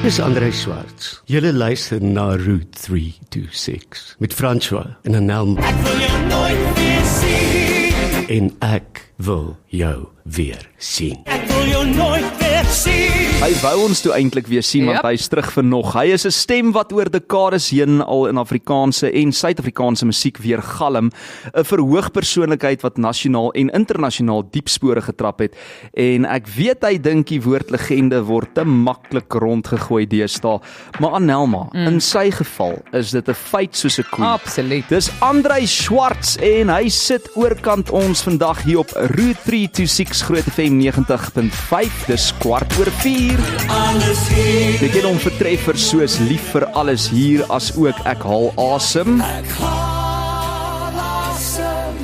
Dis Andrei Swarts. Julle luister na Route 326 met François en Anelma. Ek wil jou nooit weer sien. En ek wil jou weer sien. Ek wil jou nooit weer sien. Hy wou ons toe eintlik weer sien, want hy is terug vir nog. Hy is 'n stem wat oor dekades heen al in Afrikaanse en Suid-Afrikaanse musiek weer galm, 'n verhoogpersoonlikheid wat nasionaal en internasionaal diep spore getrap het. En ek weet hy dink die woord legende word te maklik rondgegooi deesdae, maar Anelma, in sy geval is dit 'n feit soos 'n koe. Absoluut. Dis Andrei Swarts en hy sit oorkant ons vandag hier op Route 326 Groot FM 90.5. Dis 4:15. Alles hier. Jy ken hom vir treffers soos Lief vir alles hier, as ook Ek haal asem. Ek haal asem,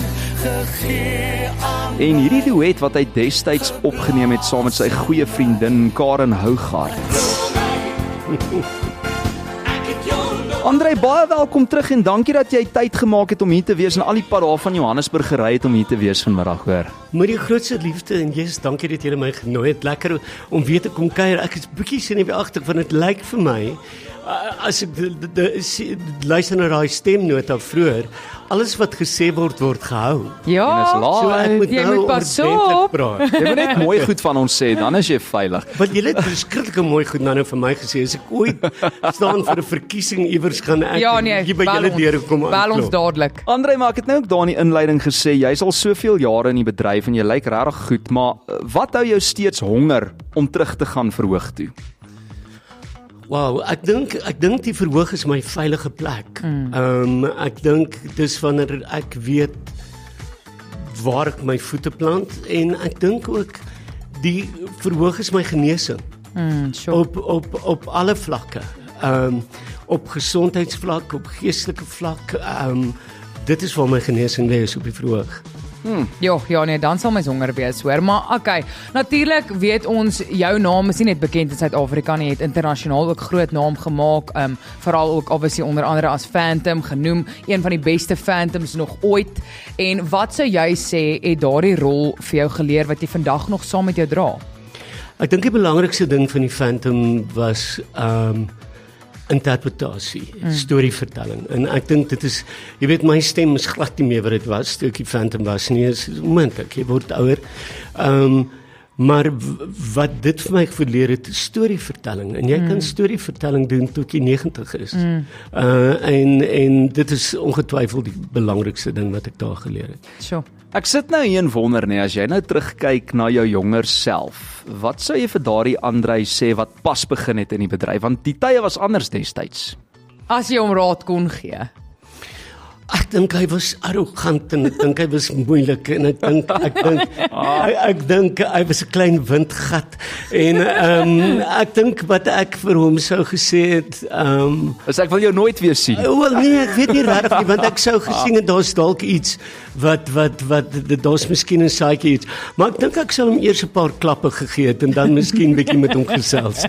gegee aan. En hierdie duet wat hy destyds opgeneem het saam met sy goeie vriendin Karen Hougaard. Andrei, baie welkom terug en dankie dat jy tyd gemaak het om hier te wees en al die pad daar van Johannesburg gery het om hier te wees vanmiddag, hoor. Met die grootste liefde en Jesus, dankie dat julle my genooi het. Lekker om weer te kom kuier. Ek is bietjie senuweeagtig want dit lyk vir my as ek luister na daai stemnota vroeër, alles wat gesê word gehou. Ja, En is laat. So ek moet jy nou moet pas ordentlik op. praat. Jy moet net mooi goed van ons sê, dan is jy veilig. Want julle het verskriklik mooi goed nou vir my gesê. As ek ooit staan vir 'n verkiesing iewers gaan ek Ja nee, hier by bel julle ons. deure kom Bel aanklop. ons dadelik. Andrei, maar ek het nou ook daar in die inleiding gesê, jy's al soveel jare in die bedryf en jy lyk regtig goed, maar wat hou jou steeds honger om terug te gaan verhoog toe? Wow, ek dink die verhoog is my veilige plek. Ek dink dis wanneer ek weet waar ek my voete plant en ek dink ook die verhoog is my genesing. Sure. Op alle vlakke. Op gesondheidsvlak, op geestelike vlak, dit is waar my genesing lê, is op die verhoog. Ja, nee, dan sal my honger wees, hoor. Maar okay, natuurlik weet ons jou naam is nie net bekend in Suid-Afrika nie, het internasionaal ook groot naam gemaak, veral ook obviously onder andere as Phantom genoem, een van die beste Phantoms nog ooit. En wat sou jy sê het daardie rol vir jou geleer wat jy vandag nog saam met jou dra? Ek dink die belangrikste ding van die Phantom was interpretasie, storievertelling. En ek dink dit is, jy weet my stem is glad nie meer wat dit was, toe ek die Phantom was nie, is moontlik, jy word ouer. Maar wat dit vir my geleer het, is storievertelling. En jy kan storievertelling doen tot jy 90 is. En dit is ongetwyfeld die belangrikste ding wat ek daar geleer het. Sure. Ek sit nou hier en wonder, as jy nou terugkyk na jou jonger self, wat sou jy vir daardie Andrei sê wat pas begin het in die bedryf? Want die tye was anders destyds. As jy hom raad kon gee. Ek dink hy was arrogant en ek dink hy was moeilik en ek dink hy was 'n klein windgat en ek dink wat ek vir hom sou gesê het As ek wil jou nooit weer sien. wel nee, ek weet nie regtig nie, want ek sou gesien het daar's dalk iets wat daar's miskien 'n saadjie iets, maar ek dink ek sou hom eers 'n paar klappe gegee het en dan miskien bietjie met hom gesels.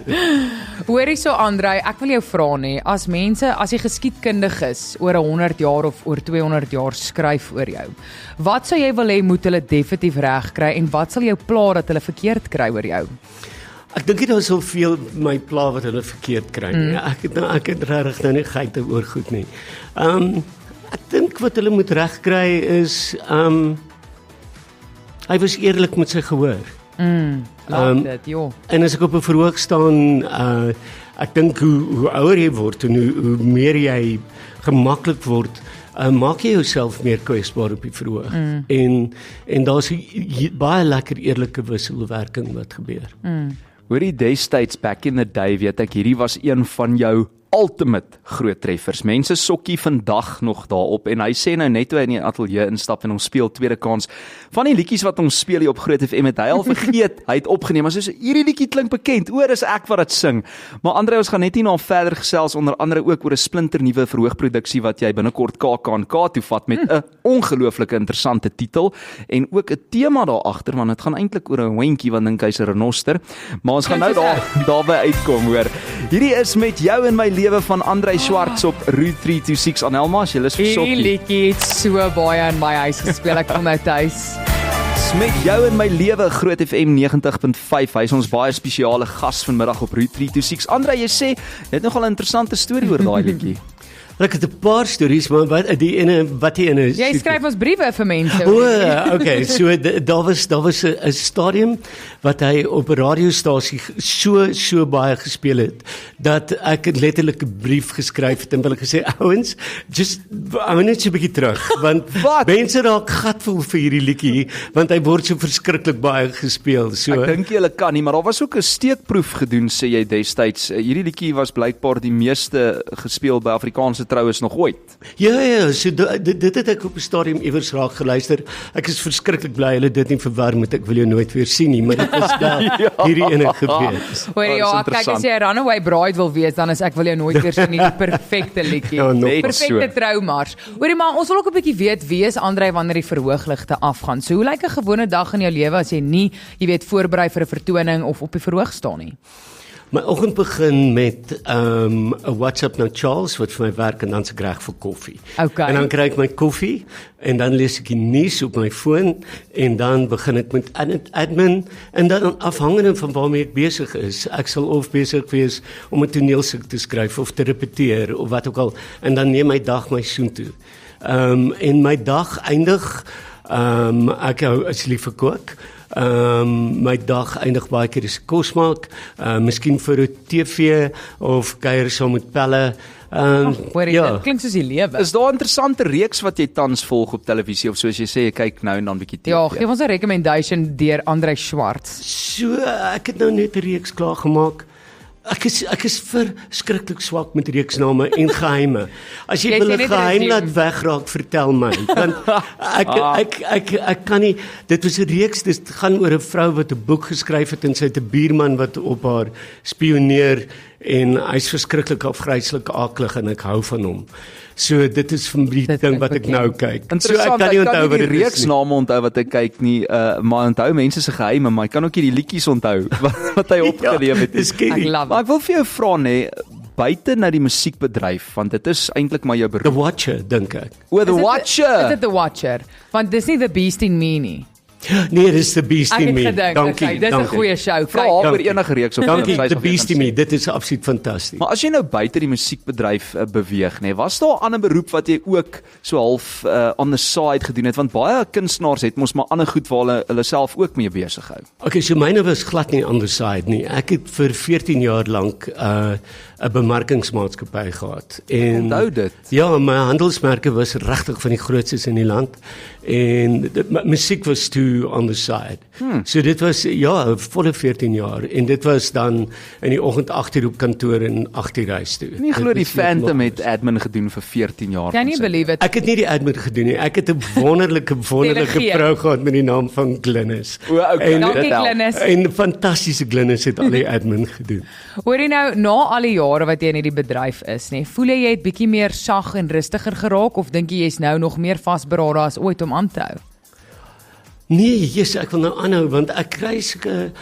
Hoorie so Andrei, ek wil jou vra nie, as jy geskiedkundig is oor 100 jaar of oor 200 jaar skryf oor jou, wat sou jy wil hê moet hulle definitief reg kry en wat sal jou pla dat hulle verkeerd kry oor jou? Ek dink nie daar is soveel my pla wat hulle verkeerd kry nie. Ek het regtig nou nie geite oor goed nie. Ek dink wat hulle moet regkry is hy was eerlik met sy gehoor. Laat dit, joh. En as ek op 'n verhoog staan, ek dink hoe ouer jy word en hoe meer jy gemaklik word, maak jy jouself meer kwesbaar op die verhoog. En daar's baie lekker eerlike wisselwerking wat gebeur. Hoorie, destyds, back in the day, weet ek, hierdie was een van jou ultimate groot treffers. Mense sokkie vandag nog daarop en hy sê nou net toe hy in die ateljee instap en ons speel tweede kans. Van die liedjies wat ons speel hier op Groot FM het hy al vergeet, hy het opgeneem, maar soos hierdie liedjie klink bekend, dis ek wat dit sing. Maar Andrei, ons gaan net hierna verder gesels, onder andere ook oor 'n splinternuwe verhoogproduksie wat jy binnekort KAK toe vat met 'n ongelooflike interessante titel en ook 'n tema daar agter, want dit gaan eintlik oor 'n hondjie wat dink hy's 'n renoster. Maar ons gaan nou daarby uitkom, hoor. Hierdie is met jou in my lewe van Andrei Swarts op Route 326. Anelma, as jy lus vir sokkie. Hierdie liedjie het so baie in my huis gespeel, ek kom nou tuis. met jou in my lewe, Groot FM 90.5. Hy is ons baie spesiale gas vanmiddag op Route 326. André, jy sê, jy het nogal 'n interessante storie oor daai liedjie. Ek het 'n paar stories, maar wat die ene is. Jy skryf ons briewe vir mense. Okay, so daar was 'n stadium wat hy op 'n radiostasie so baie gespeel het dat ek letterlik 'n brief geskryf het en hulle gesê, ouens, hou net so 'n bietjie terug, want mense raak gatvol vir hierdie liedjie, want hy word so verskriklik baie gespeel. So Ek dink julle kan nie, maar daar was ook 'n steekproef gedoen, sê jy destyds. Hierdie liedjie was blykbaar die meeste gespeel by Afrikaanse troues nog ooit. Ja, so dit het ek op 'n stadium iewers raak geluister. Ek is verskriklik bly hulle dit nie verwar met Ek wil jou nooit weer sien nie, maar dit is daar hierdie ene gewees. Hoor ja, kyk, as jy 'n runaway bride wil wees, dan is Ek wil jou nooit weer sien nie die perfekte liedjie. Ja, Perfekte troumars. Hoorie, maar ons wil ook 'n bietjie weet wie is André wanneer die verhoogligte afgaan. So hoe lyk 'n gewone dag in jou lewe as jy nie, jy weet, voorberei vir 'n vertoning of op die verhoog staan nie? My oggend begin met 'n WhatsApp na Charles wat vir my werk en dan se reg vir koffie. Okay. En dan kry ek my koffie en dan lees ek die nuus op my foon en dan begin ek met admin en dan afhangende van waarmee ek besig is. Ek sal of besig wees om 'n toneelstuk te skryf of te repeteer of wat ook al en dan neem my dag my soontoe. En my dag eindig ek hou as lief vir kook. My dag eindig baie keer as kos maak, miskien vir 'n TV of kuier saam met pelle. Dit klink soos die lewe. Is daar 'n interessante reeks wat jy tans volg op televisie of soos jy sê jy kyk nou en dan bietjie TV? Ja, gee ons 'n recommendation deur André Schwartz. So, ek het nou net 'n reeks klaar gemaak. Ek is verskriklik swak met reeksname en geheime. As jy wil 'n geheim laat wegraak, vertel my. Want ek kan nie. Dit was 'n reeks, dit gaan oor 'n vrou wat 'n boek geskryf het en sy het 'n buurman wat op haar spioneer en hy's verskriklik afgryslik aklig en ek hou van hom. So dit is van die ding wat ek nou kyk. So ek kan nie onthou wat die die reeksname onthou wat ek kyk nie, maar onthou mense se geheime, maar ek kan ook nie die liedjies onthou wat hy opgeleef het. Maar ek wil vir jou vra nê, buite na die musiekbedryf, want dit is eintlik maar jou beroep. The Watcher, dink ek. The Watcher. Is dit The Watcher? Want dis nie The Beast in Me nie. Nee, dis The Beast in Me. Dankie. Dis 'n goeie show. Vra haar oor enige reeks of dankie, The Beast in Me. Dit is absoluut fantasties. Maar as jy nou buite die musiekbedryf beweeg, nê, was daar 'n ander beroep wat jy ook so half on the side gedoen het? Want baie kunstenaars het mos maar ander goed waar hulle self ook mee besig hou. Okay, so myne was glad nie on the side nie. Ek het vir 14 jaar lank 'n bemarkingsmaatskappy gehad. En onthou dit? Ja, my handelsmerke was regtig van die grootstes in die land en musiek was toe on the side. So dit was volle 14 jaar en dit was dan in die oggend 8 uur op kantoor en 8 uur huis toe. Nie glo die Phantom het admin gedoen vir 14 jaar. Can you believe it? Ek het nie die admin gedoen nie. Ek het 'n wonderlike vrou gehad met die naam van Glynis. Dankie Glynis. En fantastiese Glynis het al die admin gedoen. Hoorie nou, na al die jare wat jy in hierdie bedryf is, nê, voel jy het bietjie meer sag en rustiger geraak of dink jy jy's nou nog meer vasberade as ooit om aan te hou? Nee, ek wil nou aanhou want ek kry sulke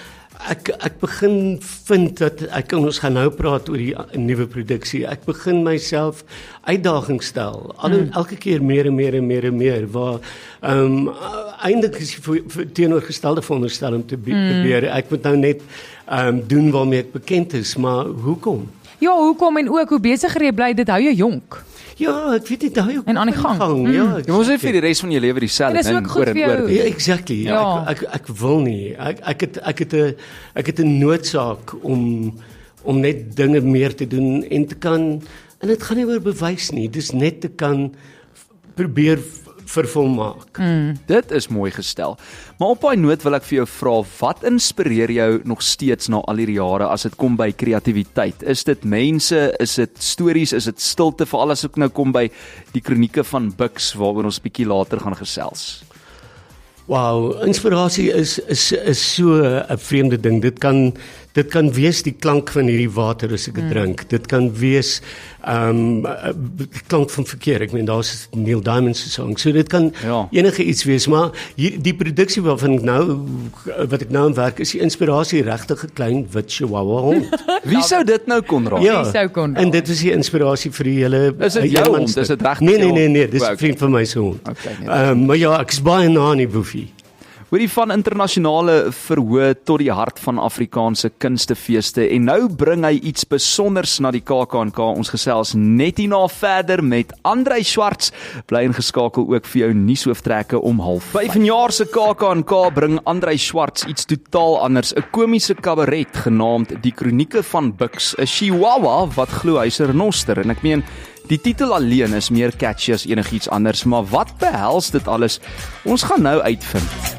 ek begin vind dat ons gaan nou praat oor die nuwe produksie. Ek begin myself uitdagings stel. Elke keer meer en meer waar eintlik is die teenoorgestelde veronderstelling te gebeur. Ek moet nou net doen waarmee ek bekend is, maar hoekom? Ja, hoekom en ook hoe besigger jy bly, dit hou jou jonk. Ja, ek weet nie, daai ook en aan die gang. Ja, jy moet net vir die res van jou lewe dieselfde ding oor en oor. Ja, exactly. Ja. Ek wil nie. Ek het 'n noodsaak om net dinge meer te doen en te kan, en dit gaan nie oor bewys nie, dis net te kan probeer vervolmaak. Dit is mooi gestel. Maar op daai noot wil ek vir jou vra, wat inspireer jou nog steeds na al hierdie jare as dit kom by kreatiwiteit? Is dit mense, is dit stories, is dit stilte, veral as ek nou kom by die kronieke van Bux waaroor ons bietjie later gaan gesels? Wow, inspirasie is so 'n vreemde ding. Dit kan wees die klank van hierdie water as ek dit drink. Dit kan wees die klank van verkeer. Ek meen daar's Neil Diamond se song. So dit kan enige iets wees, maar die produksie wat ek nou aan werk is die inspirasie regtig 'n klein wit chihuahua hond. Wie sou dit nou kon raak? Ja, en dit is die inspirasie vir die hele. Is dit jou hond? Is dit regtig? Nee, dis 'n vriend van my se hond. Okay, maar ja, ek is baie na aan die boefie. Hoorie van internasionale verhoë tot die hart van Afrikaanse kunstefeeste en nou bring hy iets besonders na die KAK&K. Ons gesels net hierna verder met Andrei Schwartz. Bly ingeskakel ook vir jou nuushooftrekke om 05:30. Vanjaar se KAK&K bring Andrei Schwartz iets totaal anders, 'n komiese kabaret genaamd Die Kronieke van Buks, 'n chihuahua wat glo hy's 'n renoster en ek meen die titel alleen is meer catchy as enigiets anders, maar wat behels dit alles? Ons gaan nou uitvind.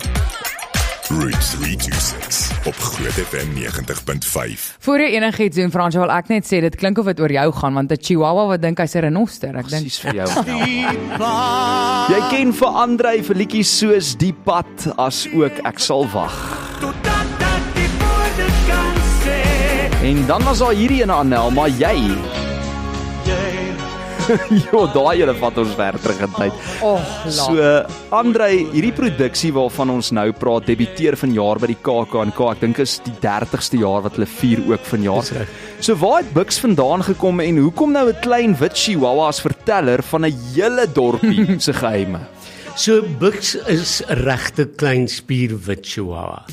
Roots 326 op Groot FM 90.5. Voor jy enigiets doen, Fransjo, wil ek net sê, dit klink of dit oor jou gaan, want 'n chihuahua wat dink hy's 'n renoster, ek dink. Presies vir jou. Jy ken vir Andrei vir liedjies soos Die Pad, as ook Ek Sal Wag. En dan was daar hierdie ene Annel, maar jy. Jo, daai ene vat ons ver terug in tyd. So, Andrei, hierdie produksie waarvan ons nou praat, debuteer vanjaar by die KAK&K. Ek dink is die 30ste jaar wat hulle vier ook vanjaar. So, waar het Buks vandaan gekom en hoekom nou 'n klein wit chihuahua as verteller van 'n hele dorpie se geheime? So Buks is 'n regte klein spierwit chihuahua.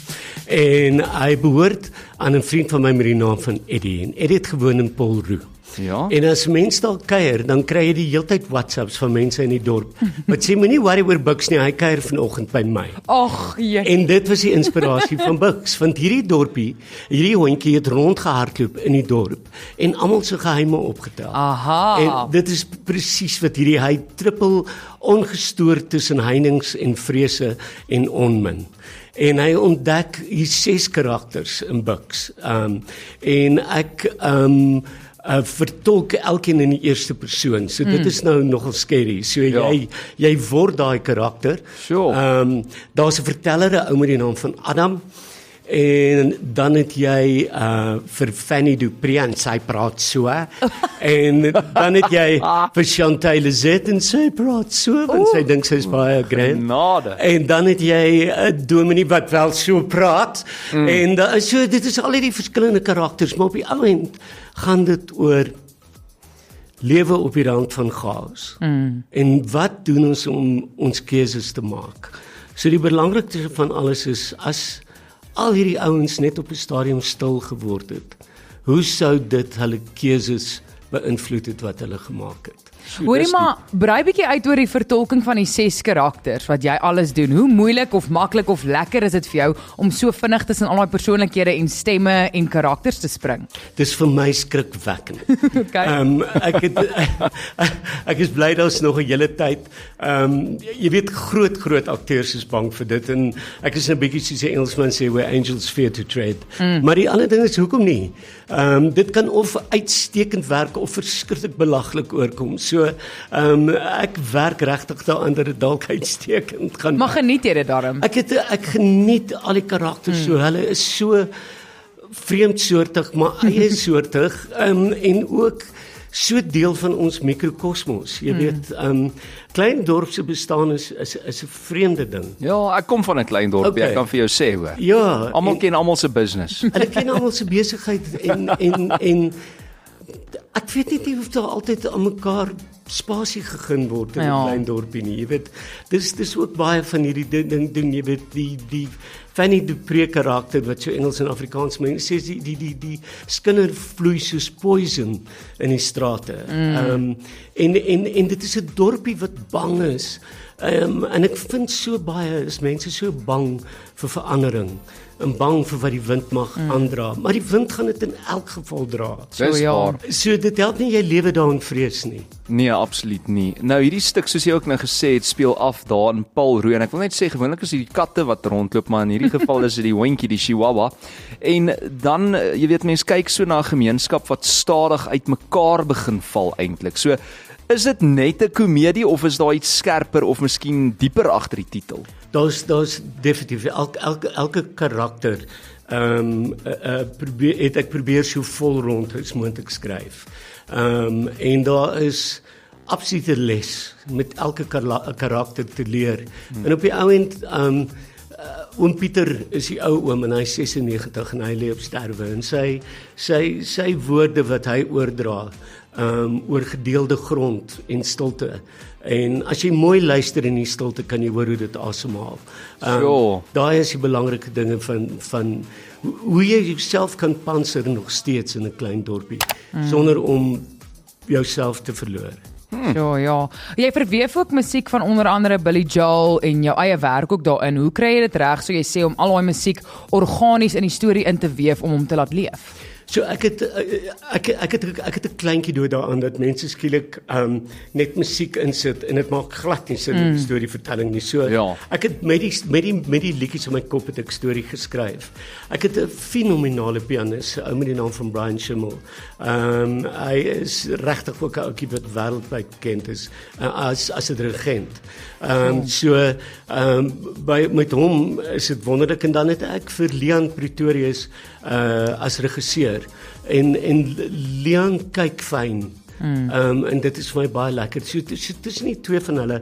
En hy behoort aan 'n vriend van my met die naam van Eddie. En Eddie het gewoon in Polru. Ja. En as mense daar kuier, dan kry jy die heeltyd WhatsApps van mense in die dorp. Wat sê moenie worry oor Buks nie, hy kuier vanoggend by my. Ag, jy. En dit was die inspirasie van Buks, want hierdie dorpie, hierdie hondjie het rondgehardloop in die dorp en almal se geheime opgetel. Aha. En dit is presies wat hy trippel ongestoord tussen heininge en vrese en onmin. En hy ontdek hier 6 karakters in Buks. En ek vertolk elkeen in die eerste persoon. So dit is nou nogal scary. So jy word daai karakter. Sure. Daar's 'n verteller, 'n ou met die naam van Adam. En dan het jy vir Fanny Dupree en sy praat so. En dan het jy vir Chantal Lizette en sy praat so, want sy dink sy's baie grand. Nade. En dan het jy 'n dominee wat wel so praat. En so dit is al die verskillende karakters, maar op die ou end gaan dit oor lewe op die rand van chaos. En wat doen ons om ons keuses te maak? So die belangrikste van alles is as al hierdie ouens net op 'n stadium stil geword het, hoe sou dit hulle keuses beïnvloed het wat hulle gemaak het? Hoorie maar, brei bietjie uit oor die vertolking van die 6 karakters wat jy alles doen. Hoe moeilik of maklik of lekker is dit vir jou om so vinnig tussen al daai persoonlikhede en stemme en karakters te spring? Dis vir my skrikwekkend. Okay. Ek is bly daar's nog 'n hele tyd. Jy weet groot akteurs is bang vir dit en ek is 'n bietjie soos die Engelsman sê where angels fear to tread. Maar die ander ding is hoekom nie? Dit kan of uitstekend werk of verskriklik belaglik oorkom. So ek werk regtig daaraan dat dit dalk uitstekend gaan. Maar geniet jy dit daarom? Ek geniet al die karakters so. Hulle is so vreemdsoortig, maar eie soortig en ook so deel van ons mikrokosmos. Jy weet, klein dorp se bestaan is 'n vreemde ding. Ja, ek kom van 'n klein dorpie, Okay. Ek kan vir jou sê hoor. Ja, Almal ken almal se business. hulle ken almal se besigheid en ek weet nie of daar altyd aan mekaar spasie gegee word in 'n klein dorpie nie. Jy weet, dis ook baie van hierdie ding doen, jy weet, die Fanny Dupree karakter wat so Engels en Afrikaans mense sê die skinder vloei soos poison in die strate. En dit is 'n dorpie wat bang is. En ek vind so baie is mense so bang vir verandering en bang vir wat die wind mag aandra, maar die wind gaan dit in elk geval dra. Dis waar. So dit help nie jy lewe daarin vrees nie. Nee, absoluut nie. Nou hierdie stuk soos jy ook nou gesê het, speel af daar in Polru en ek wil net sê gewoonlik is dit die katte wat rondloop, maar in hierdie geval is dit die hondjie, die chihuahua. En dan jy weet mense kyk so na 'n gemeenskap wat stadig uitmekaar begin val eintlik. So is dit net 'n komedie of is daar iets skerper of miskien dieper agter die titel? Daar's definitief elke karakter probeer so vol rond as moontlik skryf. En daar is absolute les met elke karakter te leer. En op die ou end Oom Pieter is die ou oom en hy is 96 en hy lê op sterwe en sy woorde wat hy oordra oor gedeelde grond en stilte. En as jy mooi luister in die stilte kan jy hoor hoe dit asemhaal. Sure. Daai is die belangrike dinge van hoe jy jouself kan panser nog steeds in 'n klein dorpie sonder om jouself te verloor. Ja. Jy verweef ook musiek van onder andere Billy Joel en jou eie werk ook daarin. Hoe kry jy dit reg so jy sê om al daai musiek organies in die storie in te weef om hom te laat leef? So ek het 'n kleintjie dood daaraan dat mense skielik net musiek insit en dit maak glad nie sin in die storievertelling nie. So Ja. ek het met die liedjies in my kop het ek storie geskryf. Ek het 'n fenominale pianis, 'n ou met die naam van Brian Schimmel. Hy is regtig ook 'n ouetjie wat wêreldwyd bekend is as 'n dirigent. Met hom is dit wonderlik en dan het ek vir Leon Pretorius as regisseur en Leon kyk fyn. En dit is vir my baie lekker. So tussen die twee van hulle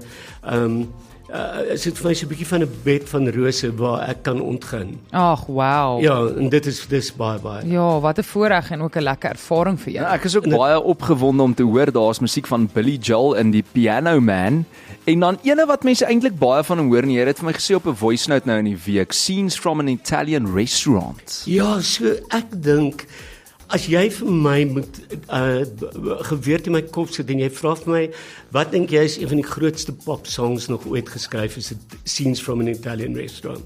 is dit vir my so 'n bietjie van 'n bed van rose waar ek kan ontgin. Ag, wow. Ja, en dis baie. Ja, wat 'n voorreg en ook 'n lekker ervaring vir jou. Ja, ek is ook baie opgewonde om te hoor daar's musiek van Billy Joel in die Piano Man. En dan ene wat mense eintlik baie van hom hoor nie, jy het vir my gesê op 'n voice note nou in die week, Scenes from an Italian Restaurant. Ja, so ek dink as jy vir my moet geweerd in my kop sit en jy vra vir my wat dink jy is een van die grootste pop songs nog ooit geskryf, is dit Scenes from an Italian Restaurant.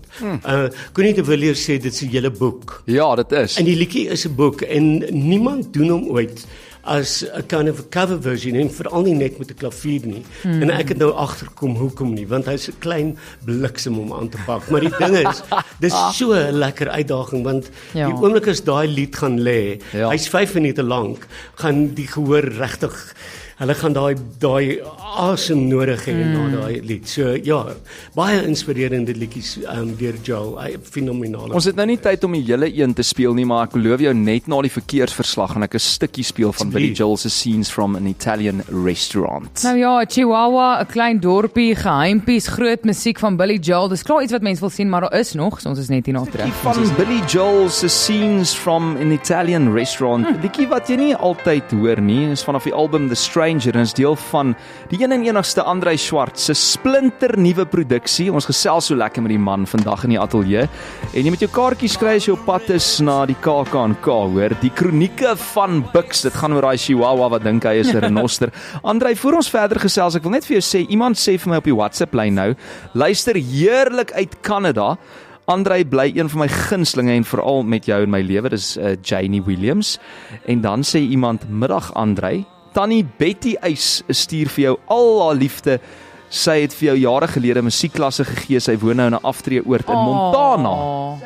Connie de Villiers sê dit is 'n hele boek. Ja, dit is. En die liedjie is 'n boek en niemand doen hom ooit as 'n kind of a cover version en veral nie net met 'n klavier nie. En ek het nou agterkom hoekom nie, want hy's 'n klein bliksem om aan te pak. Maar die ding is, dis so 'n lekker uitdaging want Ja. die oomblik as daai lied gaan lê, Ja. hy's 5 minute lank, gaan die gehoor regtig hulle gaan daai asem nodig hê na daai lied. So ja, baie inspirerende liedjies deur Joel. Hy fenomenaal. Ons het nou nie tyd om die hele een te speel nie, maar ek beloof jou net na die verkeersverslag en ek 'n stukkie speel van Billy Joel se Scenes from an Italian Restaurant. Nou ja, Chihuahua, 'n klein dorpie, geheimpies, groot musiek van Billy Joel. Dis klaar iets wat mense wil sien, maar daar is nog, so ons is net hier na terug. Van Billy Joel se Scenes from an Italian Restaurant. Liedjie wat jy nie altyd hoor nie, is vanaf die album The Stranger en is deel van die een en enigste Andrei Schwartz se splinter nuwe produksie. Ons gesels so lekker met die man vandag in die ateljee. En jy moet jou kaartjies kry as jy op pad is na die KAK&K, hoor. Die kronieke van Bux. Dit gaan oor daai Chihuahua wat dink hy is 'n renoster. Andrei, voor ons verder gesels, ek wil net vir jou sê, iemand sê vir my op die WhatsApp lyn nou, luister heerlik uit Kanada. Andrei bly een van my gunstelinge en veral met jou in my lewe, dis Janie Williams. En dan sê iemand, middag Andrei, Tannie Betty Eys stuur vir jou al haar liefde. Sy het vir jou jare gelede musiekklasse gegee. Sy woon nou in 'n aftreeoord in Montana.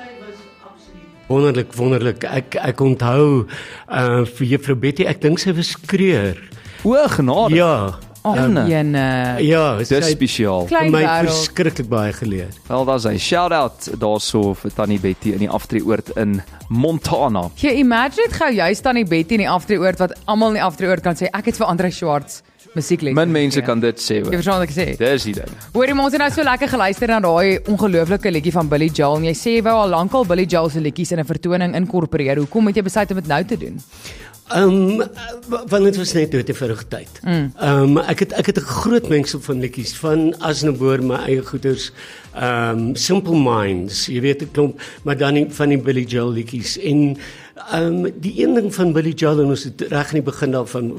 Wonderlik. Ek onthou vir Juffrou Betty, ek dink sy was kreur. O, genade. Ja. Ja, Dis sy het spesiaal. vir Klein my wêreld. verskriklik baie geleer. Wel, daar's hy. Shout out daarso vir Tannie Betty in die aftreeoord in Montana. Jy imagine dit gou juist aan die Betty in die aftreeoord wat almal in die aftreeoord kan sê ek het vir Andrei Schwartz musiekles. Min mense kan dit sê, Jy hoor. verstaan wat ek sê. Dis die ding. Hoorie, maar ons het nou so lekker geluister na daai ongelooflike liedjie van Billy Joel en jy sê jy wou al lankal Billy Joel se liedjies in 'n vertoning inkorporeer. Hoekom het jy besluit om dit nou te doen? Want dit was net dood eenvoudig tyd. Ek het 'n groot mengsel van liedjies van Aznavour, my eie goeters, Simple Minds, jy weet 'n klomp, maar dan van die Billy Joel liedjies en die een ding van Billy Joel en ons het reg in die begin daarvan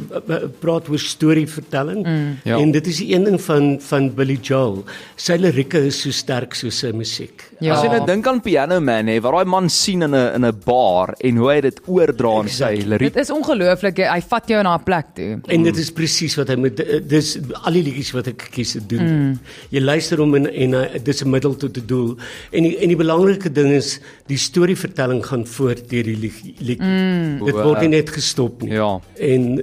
praat oor storievertelling Ja. en dit is die een ding van Billy Joel. Sy lirieke is so sterk soos sy musiek. Ja. As jy nou dink aan Piano Man, hè, waar daai man sien in 'n bar en hoe hy dit oordra in sy Exactly. liriek. Dit is ongelooflik. Hy vat jou na 'n plek toe. En dit is presies wat hy moet dis al die liedjies wat ek gekies het doen. Jy luister hom en dis 'n middel tot 'n doel. En die belangrike ding is die storievertelling gaan voort deur die liedjies. liedjie. Dit word nie net gestop nie. Ja. En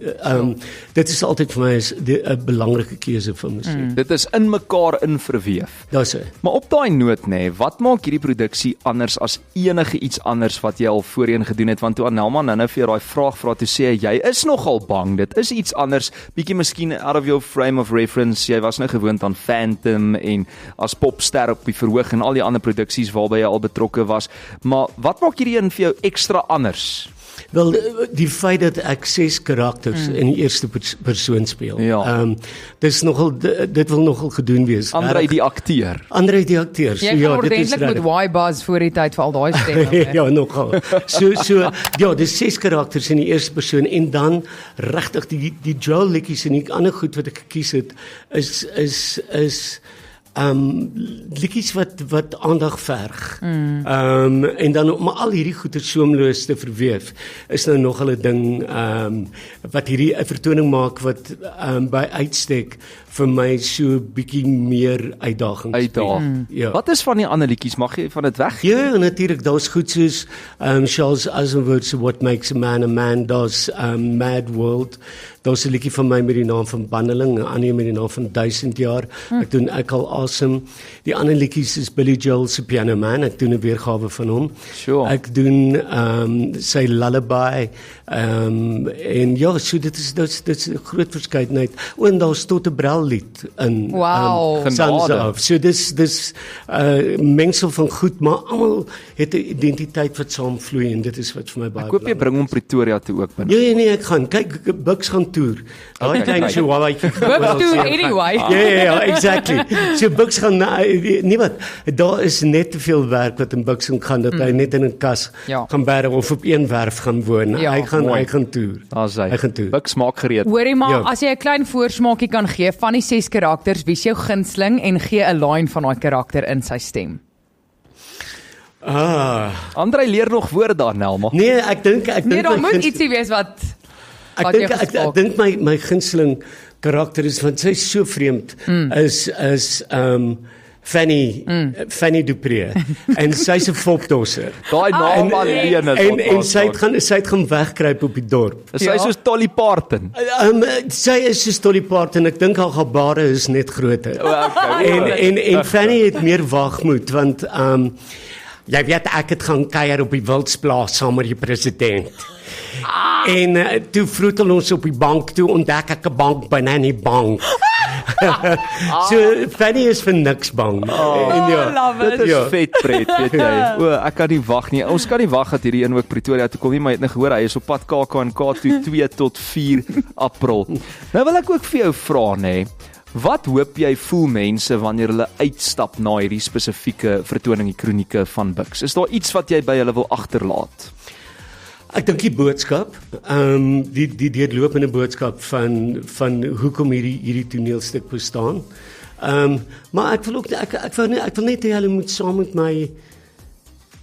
dit is altyd vir my 'n belangrike keuse van musiek. Dit is in mekaar in verweef. Dis hy. Maar op daai noot wat maak hierdie produksie anders as enige iets anders wat jy al voorheen gedoen het? Want toe Anelma nou vir jou daai vraag vra, toe sê jy is nogal bang. Dit is iets anders, bietjie miskien out of your frame of reference. Jy was nou gewoond aan Phantom en as popster op die verhoog en al die ander produksies waarby jy al betrokke was. Maar wat maak hierdie een vir jou ekstra anders? Wel, die feit dat ek 6 karakters in die eerste persoon speel. Ja. Dis nogal dit wil nogal gedoen wees. Andrei die akteur. Andrei die akteur. Jy kan ordentlik met Y-Buzz voor die tyd vir al daai stemme. Ja, nogal. Ja, dis 6 karakters in die eerste persoon en dan regtig die Joel liedjies en die ander goed wat ek gekies het is liedjies wat aandag verg. En dan om al hierdie goeie soemloos te verweef is nou nog 'n ding wat hierdie 'n vertoning maak wat by uitstek vir my so bietjie meer uitdaging. Ja. Wat is van die ander liedjies? Mag jy van dit weg? Ja, natuurlik, daar's goed soos Charles Aznavour se What Makes a Man, daar's Mad World. Daar's 'n liedjie van my met die naam van Bandeling, 'n ander met die naam van 1000 jaar. Ek doen Ek Al Awesome. Die ander liedjies is Billy Joel se Piano Man, ek doen 'n weergawe van hom. Sure. Ek doen sy Lullaby en ja, so dit is 'n groot verskeidenheid. En daar's tot 'n Brel lied in Wow. Genade. So dis mengsel van goed, maar almal het 'n identiteit wat saamvloei en dit is wat vir my baie Ek hoop jy bring hom Pretoria toe ook binne. Ja, nee, ek gaan kyk Bucks gaan toer. Daai klein chihuahuaatjie. Bucks toer anyway. Ja, exactly. So Bucks gaan nie wat, daar is net te veel werk wat in Bucks gaan dat hy net in 'n kas gaan bære of op een werf gaan woon. Ja, hy gaan toer. Daar's hy. Hy gaan toer. Bucks maak gereed. Hoorie maar, Ja. as jy 'n klein voorsmaakie kan gee van die 6 karakters, wie is jou gunsteling en gee 'n line van daai karakter in sy stem? Andrei leer nog woorde daar, Nelma. Nee, ek dink Nee, daar moet ietsie wees wat Ek dink my gunsteling karakter is want sy is so vreemd is Fanny Dupree en sy's 'n fopdosser. Daai naam alleen En sy het gaan wegkruip op die dorp. Is sy soos Dolly Parton? Sy is soos Dolly Parton. Ek dink haar gebare is net groter. Okay. En Fanny het meer wagmoed want jy weet ek het gaan kuier op die Wildsplaas saam met die president. En toe vroetel ons op die bank toe ontdek ek 'n bank binne in die bank. So Fanny is vir niks bang. love it. Dit is vet pret, weet jy. Ek kan nie wag nie. Ons kan nie wag dat hierdie een ook Pretoria toe kom nie, maar jy het nou gehoor hy is op pad KAK toe 2 tot 4 April. Nou wil ek ook vir jou vra nê. Wat hoop jy voel mense wanneer hulle uitstap na hierdie spesifieke vertoning die kronieke van Bucks? Is daar iets wat jy by hulle wil agterlaat? Ek dink die boodskap, die deurlopende boodskap van hoekom hierdie toneelstuk bestaan. Maar ek wil ook ek wil net hê hulle moet saam met my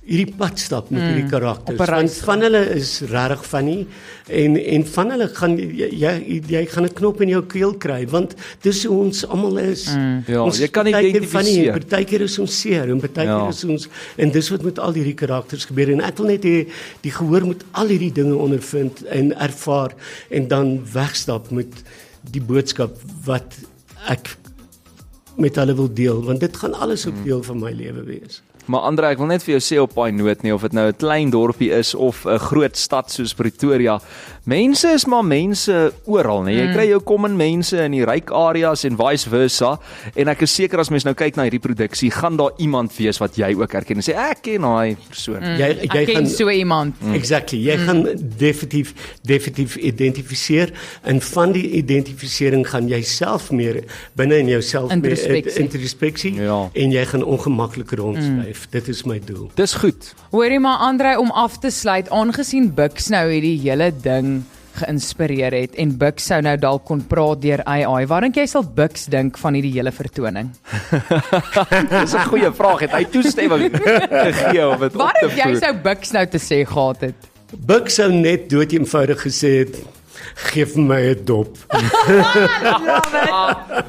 hierdie pad stap met hierdie karakters. Want van hulle is regtig funny en van hulle gaan jy gaan 'n knop in jou keel kry want dis hoe ons almal is. Ja, ons jy kan identifiseer. Partykeer is ons seer en partykeer is ons en dis wat met al hierdie karakters gebeur en ek wil net hê die gehoor moet al hierdie dinge ondervind en ervaar en dan wegstap met die boodskap wat ek met hulle wil deel want dit gaan alles op deel van my lewe wees. Maar Andrei, ek wil net vir jou sê op daai noot nie of dit nou 'n klein dorpie is of 'n groot stad soos Pretoria. Mense is maar mense oral, nee. Jy kry jou common mense in die ryk areas en vice versa. En ek is seker as mens nou kyk na hierdie produksie, gaan daar iemand wees wat jy ook herken en sê ek ken daai persoon. Jy Ek ken gaan so iemand. Exactly. Jy gaan definitief identifiseer en van die identifisering gaan jy self meer binne in jouself introspeksie en jy gaan ongemaklik rondskuif. Dit is my doel. Dis goed. Hoorie maar Andrei, om af te sluit, aangesien Bucks nou hierdie hele ding geïnspireer het en Bucks sou nou dalk kon praat deur AI, wat dink jy sal Bucks dink van hierdie hele vertoning? Dis 'n goeie vraag. Het hy toestemming gegee om dit op Wat te if jy voer? sou Bucks nou te sê gehad het? Bucks sou net doodeenvoudig gesê het Geef my 'n dop.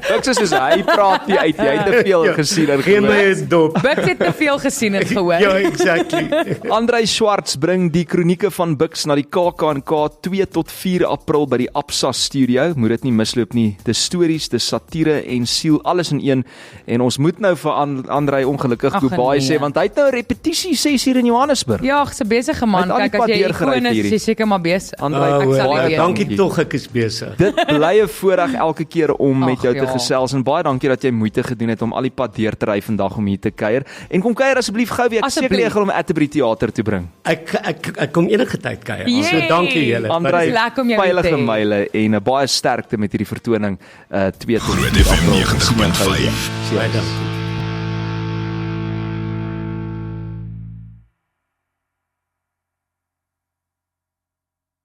Ek sê soos hy praat nie uit, jy het te veel gesien en Geef my gehoor. 'n dop. Bucks het te veel gesien en gehoor. Ja, exactly. Andrei Swarts bring die kronieke van Bucks na die KAK&K 2 tot 4 April by die Absa studio. Moet dit nie misloop nie. Dis stories, dis satire en siel, alles in een. En ons moet nou vir Andrei ongelukkig Ag, goodbye nee. sê, want hy het nou 'n repetisie sessie hier in Johannesburg. Ja, ek's 'n besige man. Hy het al die Kyk, as pad jy deurgery ikoon is, hierdie. jy seker maar besig. Andrei, Ek sal baie nie weet. Dankie tog, ek is besig. Dit bly 'n voorreg elke keer om met Ag, jou te ja. gesels en baie dankie dat jy moeite gedoen het om al die pad deur te ry vandag om hier te kuier. En kom kuier asseblief gou weer. Ek seker Asseblief. jy gaan hom Atterbury Theater toe bring. Ek kom enige tyd kuier. So Yay! dankie julle. Andrei, Dis lekker om jou weer te veilige hê. myle en 'n baie sterkte met hierdie vertoning 2 tot Groot 4 FM April. 90.5. Baie dankie.